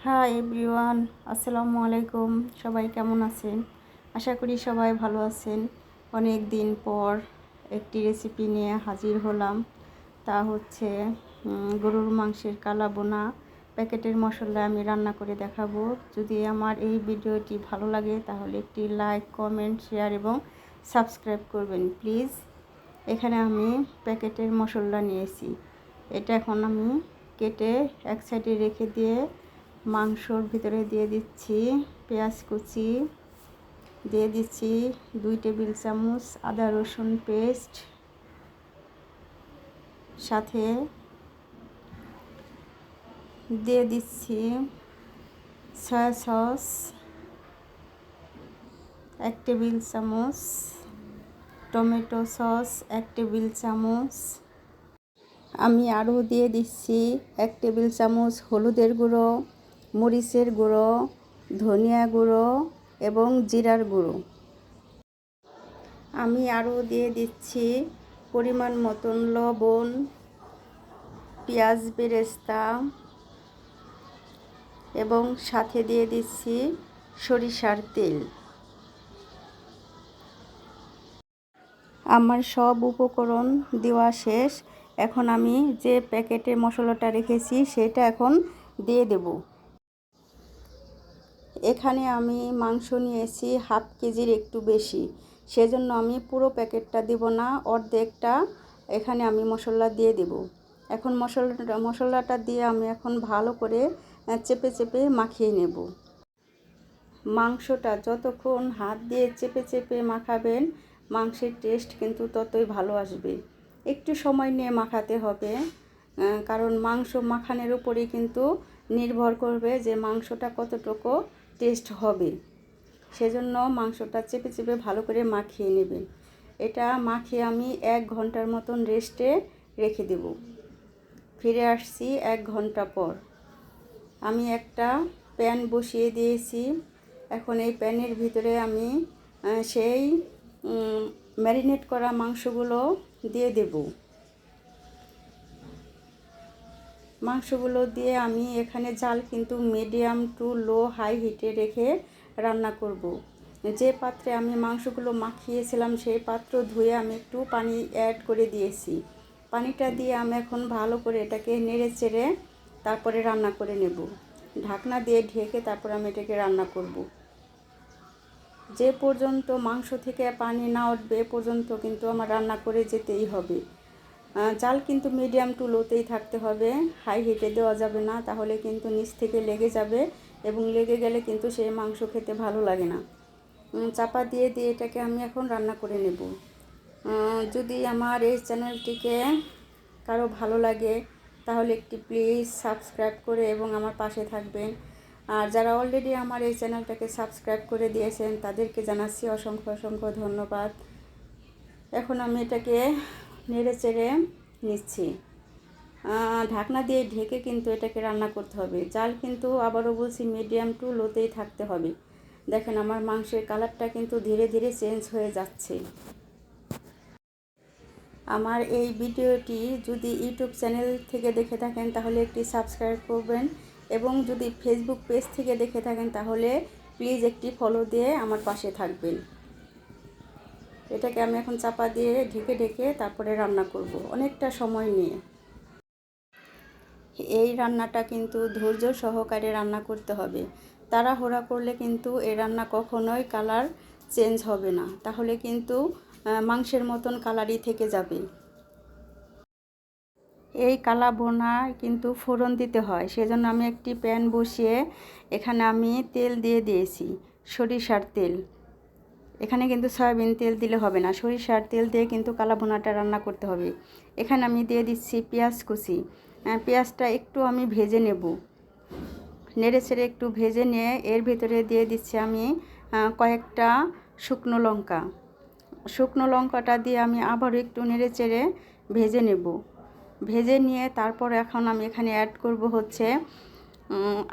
Hi everyone, আসসালামু আলাইকুম। সবাই কেমন আছেন? আশা করি সবাই ভালো আছেন। অনেক দিন পর একটি রেসিপি নিয়ে হাজির হলাম। তা হচ্ছে গরুর মাংসের কালা বোনা। প্যাকেটের মশলা আমি রান্না করে দেখাবো। যদি আমার এই ভিডিওটি ভালো লাগে তাহলে একটি লাইক, কমেন্ট, শেয়ার এবং সাবস্ক্রাইব করবেন প্লিজ। এখানে আমি প্যাকেটের মশলা নিয়েছি। এটা এখন আমি কেটে এক সাইডে রেখে দিয়ে মাংসর ভিতরে দিয়ে দিচ্ছি পেঁয়াজ কুচি, দিয়ে দিচ্ছি 2 টেবিল চামচ আদা রসুন পেস্ট, সাথে দিয়ে দিচ্ছি সয়া সস 1 টেবিল চামচ, টমেটো সস 1 টেবিল চামচ। আমি আরও দিয়ে দিচ্ছি 1 টেবিল চামচ হলুদের গুঁড়ো, মরিচের গুঁড়ো, ধনিয়া গুঁড়ো এবং জিরার গুঁড়ো। আমি আরও দিয়ে দিচ্ছি পরিমাণ মতন লবণ, পেঁয়াজ বেরেস্তা এবং সাথে দিয়ে দিচ্ছি সরিষার তেল। আমার সব উপকরণ দেওয়া শেষ। এখন আমি যে প্যাকেটে মশলাটা রেখেছি সেটা এখন দিয়ে দেব। এখানে আমি মাংস নিয়েছি হাফ কেজির একটু বেশি, সেজন্য আমি পুরো প্যাকেটটা দেব না, অর্ধেকটা এখানে আমি মশলা দিয়ে দেব। এখন মশলাটা দিয়ে আমি এখন ভালো করে চেপে চেপে মাখিয়ে নেব। মাংসটা যতক্ষণ হাত দিয়ে চেপে চেপে মাখাবেন মাংসের টেস্ট কিন্তু ততই ভালো আসবে। একটু সময় নিয়ে মাখাতে হবে, কারণ মাংস মাখানোর উপরেই কিন্তু নির্ভর করবে যে মাংসটা কতটুকু টেস্ট হবে। সেজন্য মাংসটা চেপে চেপে ভালো করে মাখিয়ে নেবেন। এটা মাখিয়ে আমি 1 ঘন্টার মতন রেস্টে রেখে দেব। ফিরে আসছি 1 ঘন্টা পর। আমি একটা প্যান বসিয়ে দিয়েছি। এখন এই প্যানের ভিতরে আমি সেই ম্যারিনেট করা মাংসগুলো দিয়ে দেব। মাংসগুলো দিয়ে আমি এখানে জাল কিন্তু মিডিয়াম টু লো হাই হিটে রেখে রান্না করব। যে পাত্রে আমি মাংসগুলো মাখিয়েছিলাম সেই পাত্র ধুয়ে আমি একটু পানি অ্যাড করে দিয়েছি। পানিটা দিয়ে আমি এখন ভালো করে এটাকে নেড়ে চেড়ে তারপরে রান্না করে নেব। ঢাকনা দিয়ে ঢেকে তারপর আমি এটাকে রান্না করব। যে পর্যন্ত মাংস থেকে পানি না উঠবে এ পর্যন্ত কিন্তু আমার রান্না করে যেতেই হবে। জাল কিন্তু মিডিয়াম টু লোতেই থাকতে হবে, হাই হিটে দেওয়া যাবে না, তাহলে কিন্তু নিচ থেকে লেগে যাবে এবং লেগে গেলে কিন্তু সেই মাংস খেতে ভালো লাগে না। চাপা দিয়ে দিয়ে এটাকে আমি এখন রান্না করে নেব। যদি আমার এই চ্যানেলটিকে কারো ভালো লাগে তাহলে একটি প্লিজ সাবস্ক্রাইব করে এবং আমার পাশে থাকবেন। আর যারা অলরেডি আমার এই চ্যানেলটাকে সাবস্ক্রাইব করে দিয়েছেন তাদেরকে জানাচ্ছি অসংখ্য অসংখ্য ধন্যবাদ। এখন আমি এটাকে নেড়ে চেড়ে নিচ্ছি। ঢাকনা দিয়ে ঢেকে কিন্তু এটাকে রান্না করতে হবে। জাল কিন্তু আবারও বলছি মিডিয়াম টু লোতেই থাকতে হবে। দেখেন আমার মাংসের কালারটা কিন্তু ধীরে ধীরে চেঞ্জ হয়ে যাচ্ছে। আমার এই ভিডিওটি যদি ইউটিউব চ্যানেল থেকে দেখে থাকেন তাহলে একটি সাবস্ক্রাইব করবেন এবং যদি ফেসবুক পেজ থেকে দেখে থাকেন তাহলে প্লিজ একটি ফলো দিয়ে আমার পাশে থাকবেন। এটাকে আমি এখন চাপা দিয়ে ঢেকে ঢেকে তারপরে রান্না করব অনেকটা সময় নিয়ে। এই রান্নাটা কিন্তু ধৈর্য সহকারে রান্না করতে হবে। তাড়াহুড়া করলে কিন্তু এই রান্না কখনোই কালার চেঞ্জ হবে না, তাহলে কিন্তু মাংসের মতন কালারই থেকে যাবে। এই কালা বোনায় কিন্তু ফোড়ন দিতে হয়, সেজন্য আমি একটি প্যান বসিয়ে এখানে আমি তেল দিয়ে দিয়েছি, সরিষার তেল। এখানে কিন্তু সয়াবিন তেল দিলে হবে না, সরিষার তেল দিয়ে কিন্তু কালা বোনাটা রান্না করতে হবে। এখানে আমি দিয়ে দিচ্ছি পেঁয়াজ কুচি। পেঁয়াজটা একটু আমি ভেজে নেব, নেড়ে ছেড়ে একটু ভেজে নিয়ে এর ভিতরে দিয়ে দিচ্ছি আমি কয়েকটা শুকনো লঙ্কা। শুকনো লঙ্কাটা দিয়ে আমি আবারও একটু নেড়ে চেড়ে ভেজে নেব। ভেজে নিয়ে তারপর এখন আমি এখানে অ্যাড করব হচ্ছে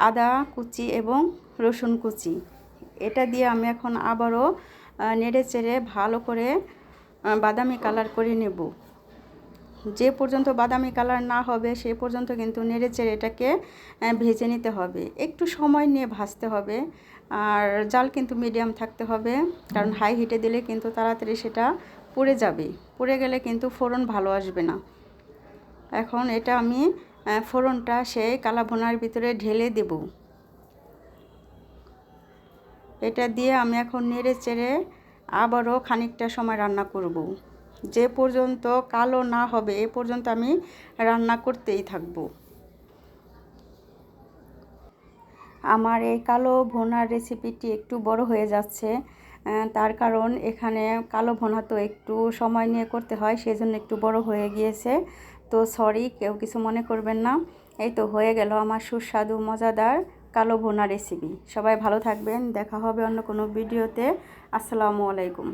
আদা কুচি এবং রসুন কুচি। এটা দিয়ে আমি এখন আবারও নেড়ে চেড়ে ভালো করে বাদামি কালার করে নেব। যে পর্যন্ত বাদামি কালার না হবে সে পর্যন্ত কিন্তু নেড়েচেড়ে এটাকে ভেজে নিতে হবে, একটু সময় নিয়ে ভাজতে হবে। আর জাল কিন্তু মিডিয়াম থাকতে হবে, কারণ হাই হিটে দিলে কিন্তু তাড়াতাড়ি সেটা পুড়ে যাবে, পুড়ে গেলে কিন্তু ফোড়ন ভালো আসবে না। এখন এটা আমি ফোড়নটা সেই কালা ভুনার ভিতরে ঢেলে দেব। এটা দিয়ে আমি এখন নেড়ে চেড়ে আবারও খানিকটা সময় রান্না করব। যে পর্যন্ত কালো না হবে এ পর্যন্ত আমি রান্না করতেই থাকব। আমার এই কালো ভুনার রেসিপিটি একটু বড় হয়ে যাচ্ছে, তার কারণ এখানে কালো ভুনা তো একটু সময় নিয়ে করতে হয়, সেজন্য একটু বড় হয়ে গিয়েছে। তো সরি, কেউ কিছু মনে করবেন না। এই তো হয়ে গেল আমার সুস্বাদু মজাদার কালো ভুনা রেসিপি। সবাই ভালো থাকবেন, দেখা হবে অন্য কোনো ভিডিওতে। আসসালামু আলাইকুম।